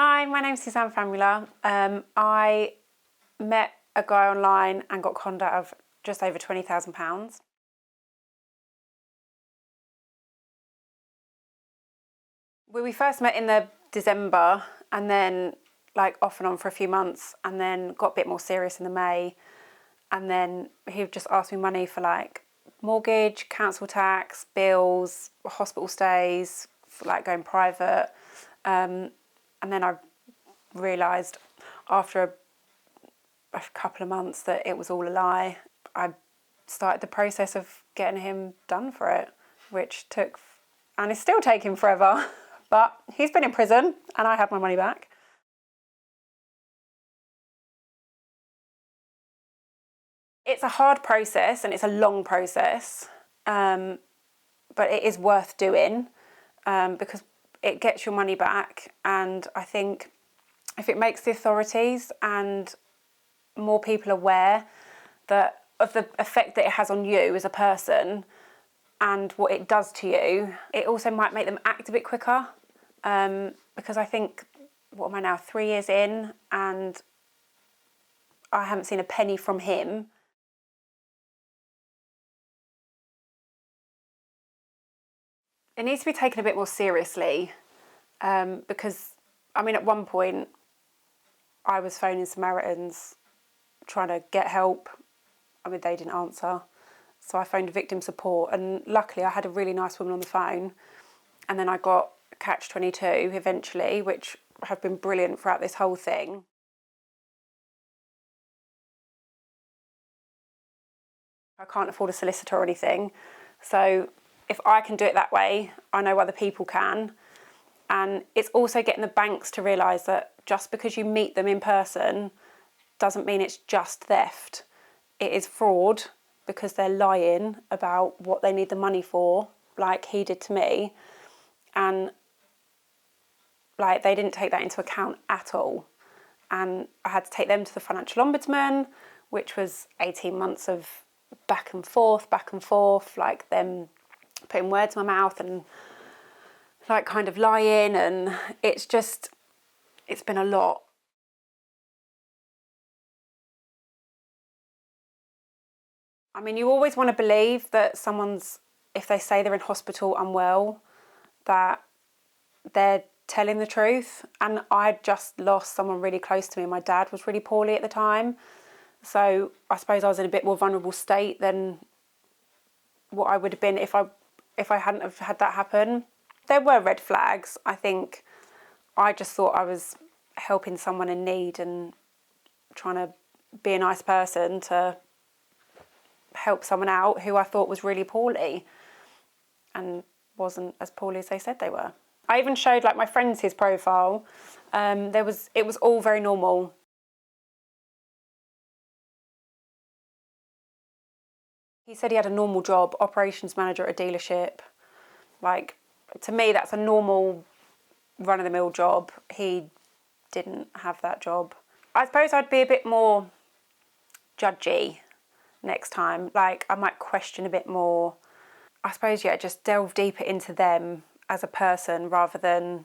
Hi, my name's Suzanne Famula. I met a guy online and got conned out of just over £20,000. We first met in the December and then off and on for a few months, and then got a bit more serious in the May, and then he just asked me money for mortgage, council tax, bills, hospital stays, for going private, and then I realised after a couple of months that it was all a lie. I started the process of getting him done for it, which took, and is still taking forever, but he's been in prison and I had my money back. It's a hard process and it's a long process, but it is worth doing because it gets your money back. And I think if it makes the authorities and more people aware of the effect that it has on you as a person and what it does to you, it also might make them act a bit quicker, because I think, what am I now, 3 years in, and I haven't seen a penny from him. It needs to be taken a bit more seriously, because, I mean, at one point I was phoning Samaritans trying to get help. I mean, they didn't answer. So I phoned victim support, and luckily I had a really nice woman on the phone, and then I got catch-22 eventually, which have been brilliant throughout this whole thing. I can't afford a solicitor or anything, so if I can do it that way, I know other people can. And it's also getting the banks to realise that just because you meet them in person doesn't mean it's just theft. It is fraud because they're lying about what they need the money for, like he did to me. And they didn't take that into account at all. And I had to take them to the financial ombudsman, which was 18 months of back and forth, them putting words in my mouth and kind of lying, and it's been a lot. I mean, you always want to believe that if they say they're in hospital unwell, that they're telling the truth. And I just lost someone really close to me. My dad was really poorly at the time. So I suppose I was in a bit more vulnerable state than what I would have been if I hadn't have had that happen. There were red flags. I think I just thought I was helping someone in need and trying to be a nice person to help someone out who I thought was really poorly and wasn't as poorly as they said they were. I even showed my friends his profile. It was all very normal. He said he had a normal job, operations manager at a dealership. To me, that's a normal run-of-the-mill job. He didn't have that job. I suppose I'd be a bit more judgy next time. I might question a bit more. I suppose, just delve deeper into them as a person rather than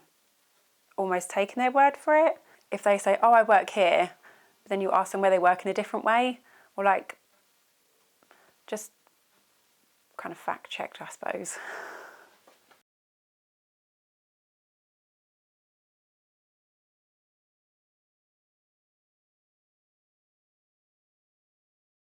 almost taking their word for it. If they say, oh, I work here, then you ask them where they work in a different way, or just kind of fact-checked, I suppose.